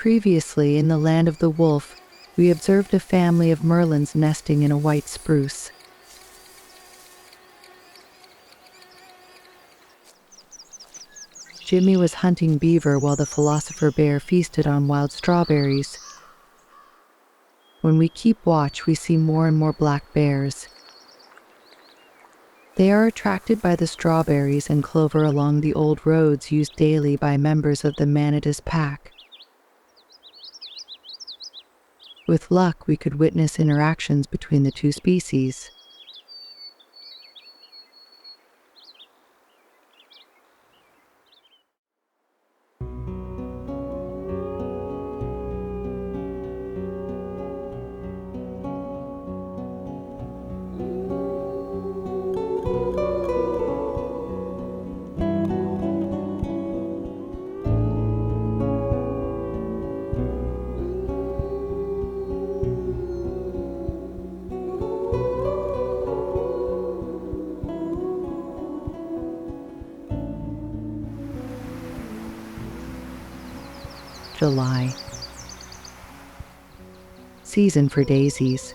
Previously, in the land of the wolf, we observed a family of merlins nesting in a white spruce. Jimmy was hunting beaver while the Philosopher Bear feasted on wild strawberries. When we keep watch, we see more and more black bears. They are attracted by the strawberries and clover along the old roads used daily by members of the Manitous Pack. With luck, we could witness interactions between the two species. July. Season for daisies.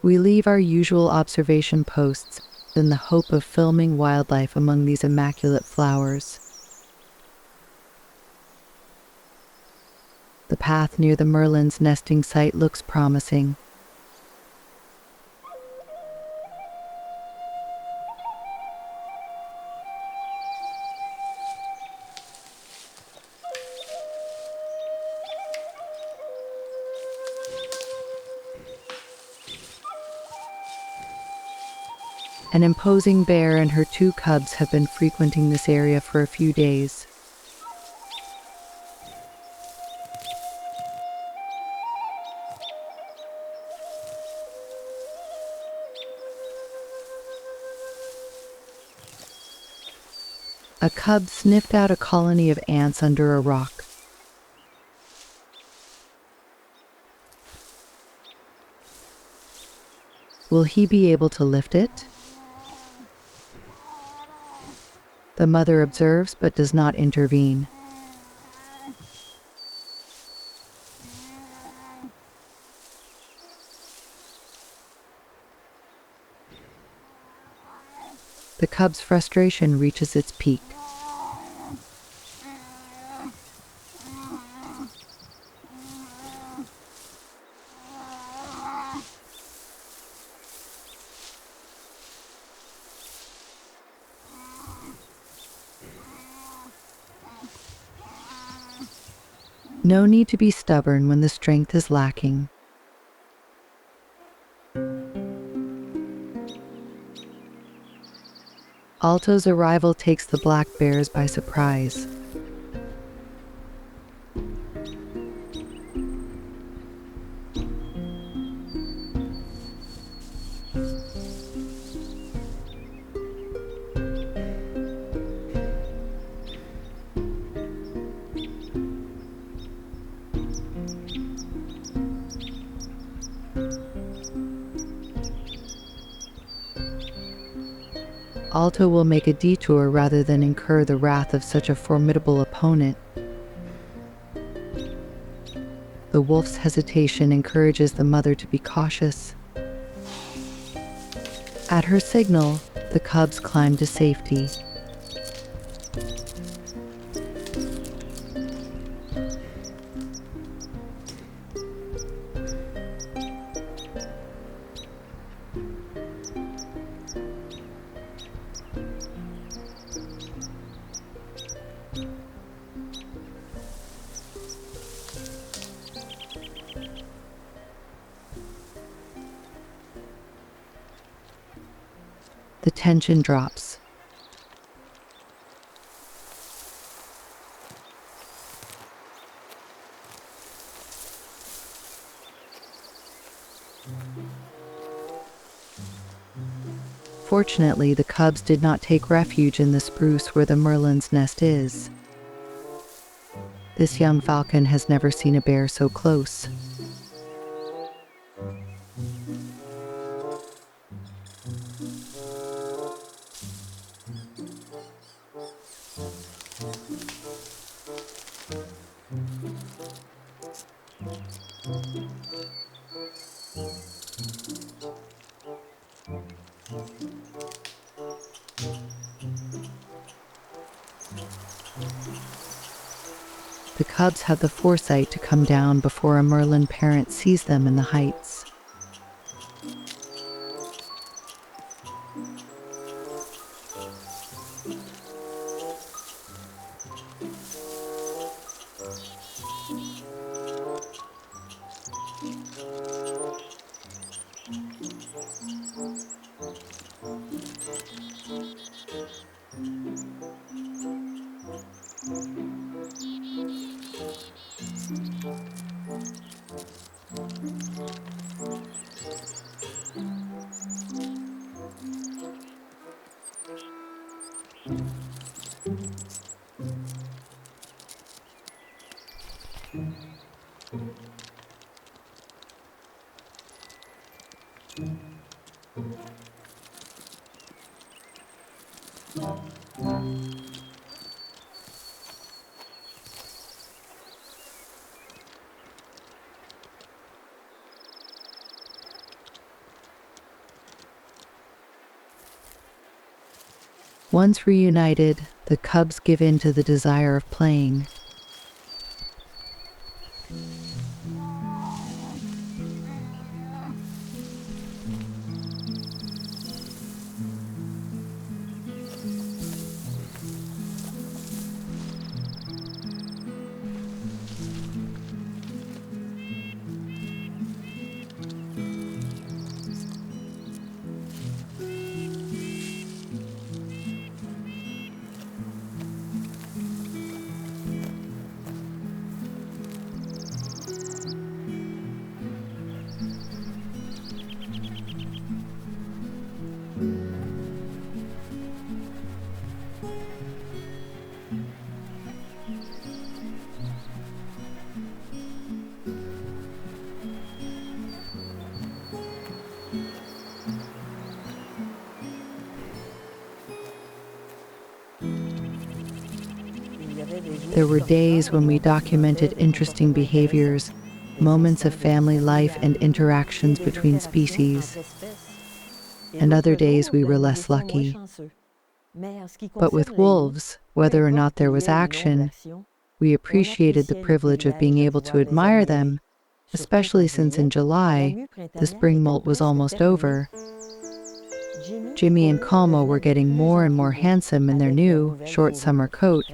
We leave our usual observation posts in the hope of filming wildlife among these immaculate flowers. The path near the merlin's nesting site looks promising. An imposing bear and her 2 cubs have been frequenting this area for a few days. A cub sniffed out a colony of ants under a rock. Will he be able to lift it? The mother observes but does not intervene. The cub's frustration reaches its peak. No need to be stubborn when the strength is lacking. Alto's arrival takes the black bears by surprise. Alto will make a detour rather than incur the wrath of such a formidable opponent. The wolf's hesitation encourages the mother to be cautious. At her signal, the cubs climb to safety. The tension drops. Fortunately, the cubs did not take refuge in the spruce where the merlin's nest is. This young falcon has never seen a bear so close. The cubs have the foresight to come down before a Merlin parent sees them in the heights. Once reunited, the cubs give in to the desire of playing. There were days when we documented interesting behaviors, moments of family life and interactions between species, and other days we were less lucky. But with wolves, whether or not there was action, we appreciated the privilege of being able to admire them, especially since in July, the spring molt was almost over. Jimmy and Como were getting more and more handsome in their new, short summer coat.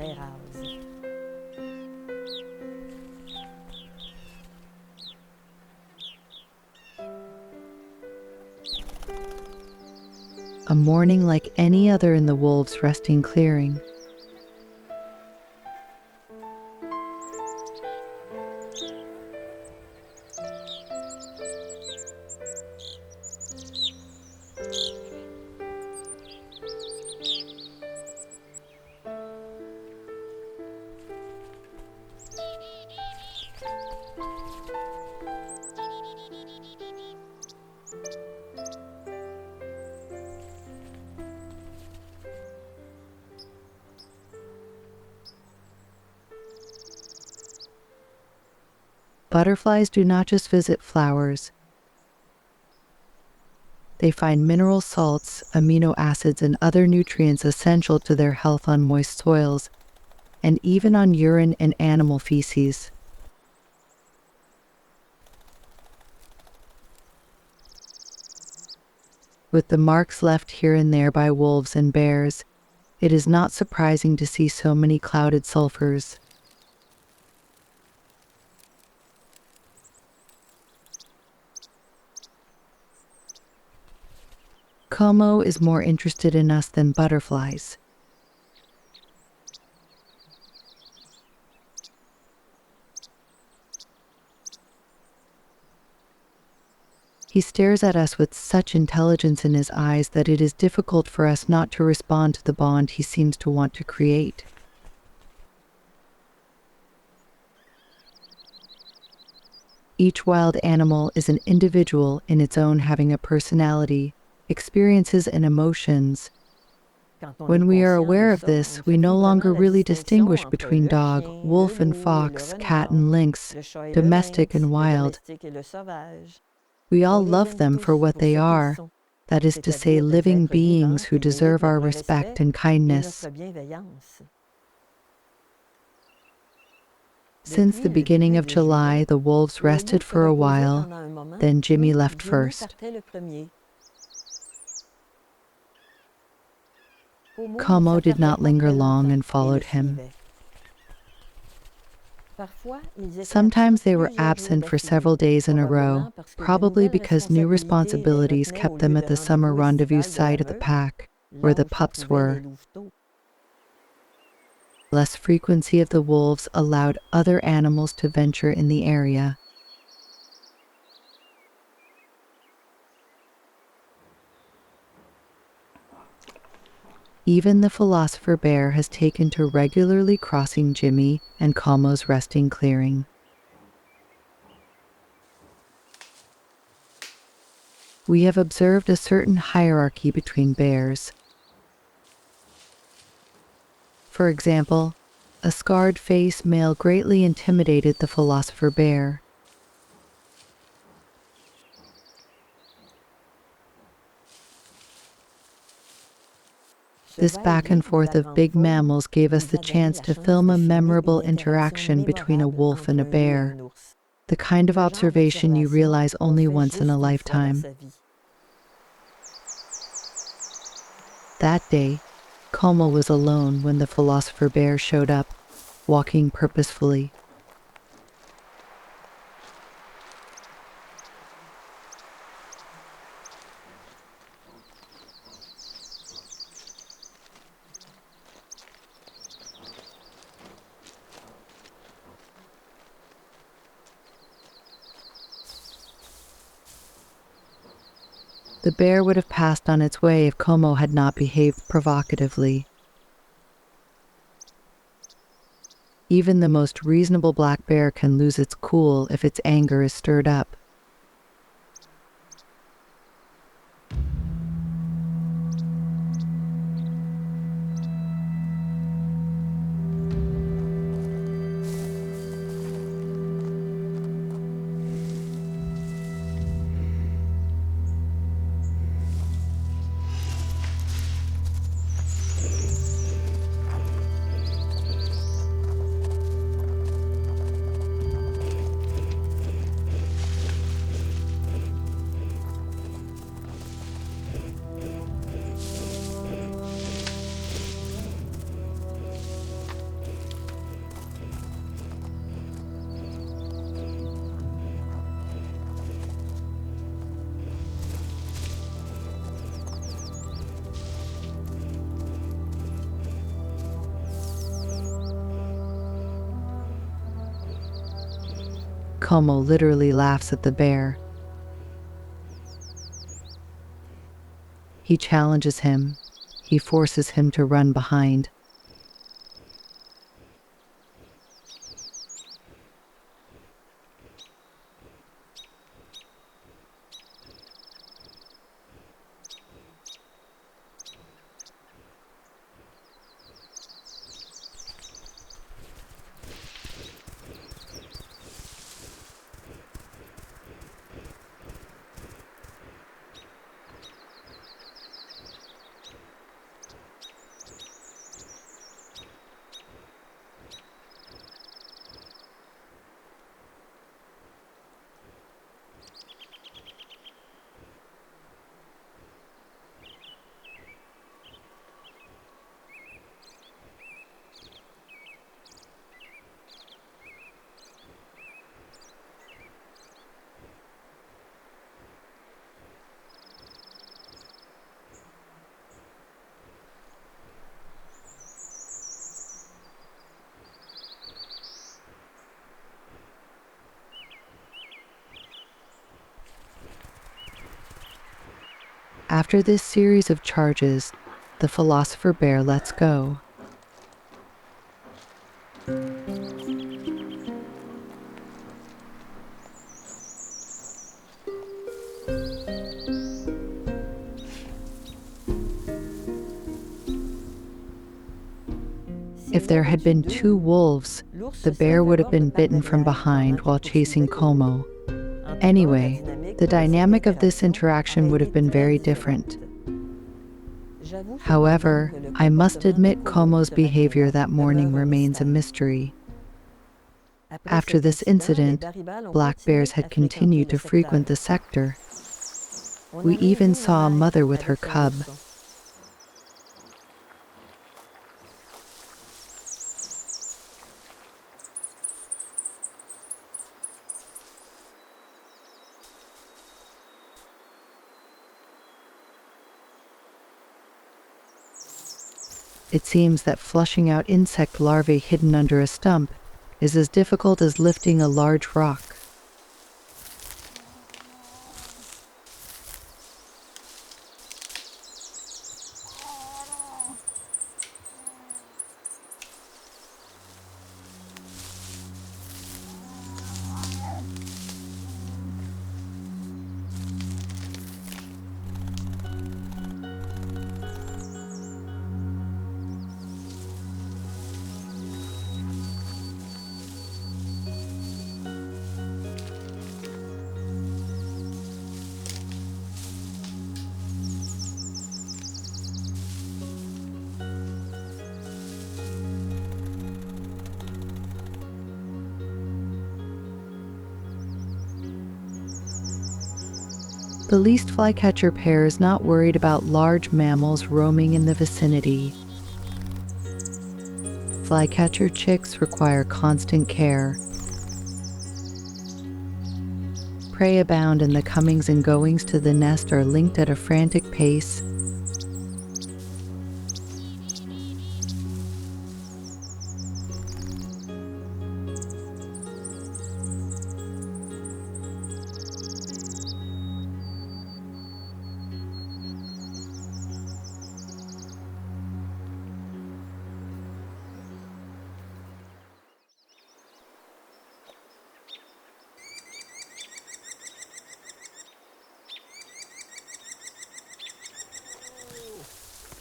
A morning like any other in the wolves' resting clearing. Butterflies do not just visit flowers. They find mineral salts, amino acids, and other nutrients essential to their health on moist soils, and even on urine and animal feces. With the marks left here and there by wolves and bears, it is not surprising to see so many clouded sulfurs. Como is more interested in us than butterflies. He stares at us with such intelligence in his eyes that it is difficult for us not to respond to the bond he seems to want to create. Each wild animal is an individual in its own, having a personality, experiences, and emotions, When we are aware of this, we no longer really distinguish between dog, wolf and fox, cat and lynx, domestic and wild. We all love them for what they are, that is to say, living beings who deserve our respect and kindness. Since the beginning of July, the wolves rested for a while, then Jimmy left first. Como did not linger long and followed him. Sometimes they were absent for several days in a row, probably because new responsibilities kept them at the summer rendezvous site of the pack, where the pups were. Less frequency of the wolves allowed other animals to venture in the area. Even the Philosopher Bear has taken to regularly crossing Jimmy and Como's resting clearing. We have observed a certain hierarchy between bears. For example, a scarred-faced male greatly intimidated the Philosopher Bear. This back and forth of big mammals gave us the chance to film a memorable interaction between a wolf and a bear, the kind of observation you realize only once in a lifetime. That day, Como was alone when the Philosopher Bear showed up, walking purposefully. The bear would have passed on its way if Como had not behaved provocatively. Even the most reasonable black bear can lose its cool if its anger is stirred up. Como literally laughs at the bear. He challenges him. He forces him to run behind. After this series of charges, the Philosopher Bear lets go. If there had been two wolves, the bear would have been bitten from behind while chasing Como. Anyway, the dynamic of this interaction would have been very different. However, I must admit Como's behavior that morning remains a mystery. After this incident, black bears had continued to frequent the sector. We even saw a mother with her cub. It seems that flushing out insect larvae hidden under a stump is as difficult as lifting a large rock. The least flycatcher pair is not worried about large mammals roaming in the vicinity. Flycatcher chicks require constant care. Prey abound and the comings and goings to the nest are linked at a frantic pace.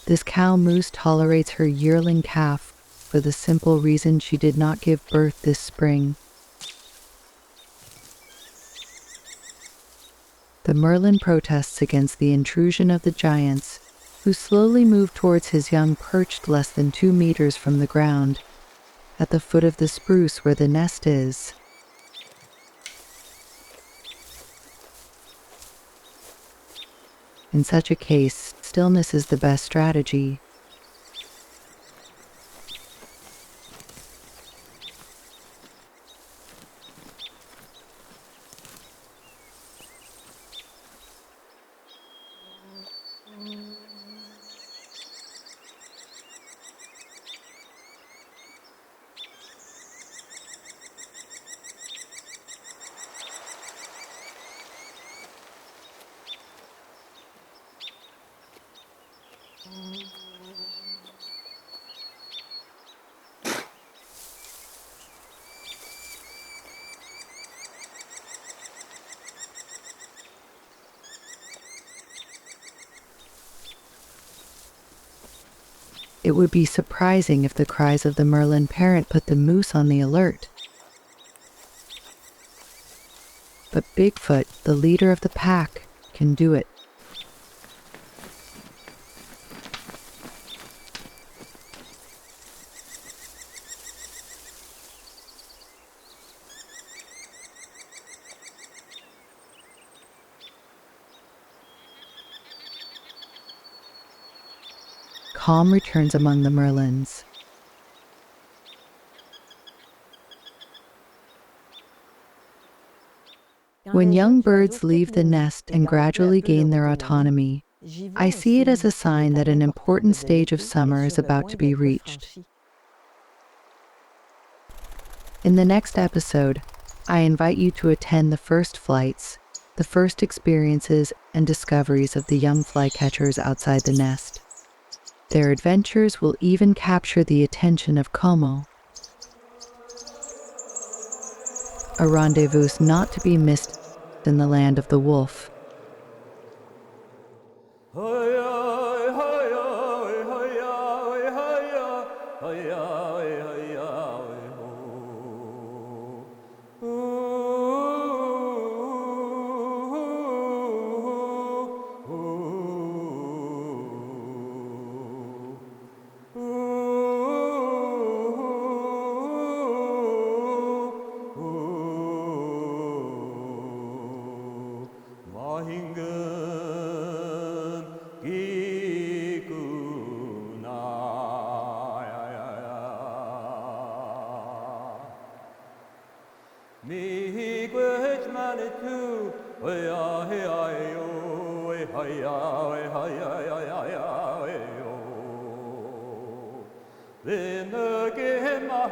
This cow moose tolerates her yearling calf for the simple reason she did not give birth this spring. The merlin protests against the intrusion of the giants, who slowly move towards his young perched less than 2 meters from the ground, at the foot of the spruce where the nest is. In such a case, stillness is the best strategy. It would be surprising if the cries of the merlin parent put the moose on the alert. But Bigfoot, the leader of the pack, can do it. Calm returns among the merlins. When young birds leave the nest and gradually gain their autonomy, I see it as a sign that an important stage of summer is about to be reached. In the next episode, I invite you to attend the first flights, the first experiences and discoveries of the young flycatchers outside the nest. Their adventures will even capture the attention of Como. A rendezvous not to be missed in the land of the wolf. Hey, hey, hey, hey, hey, hey, hey, hey, hey, hey, Manitou, Oya, hey, yo, hey, ya, hey, ya, hey, yo. Then again, my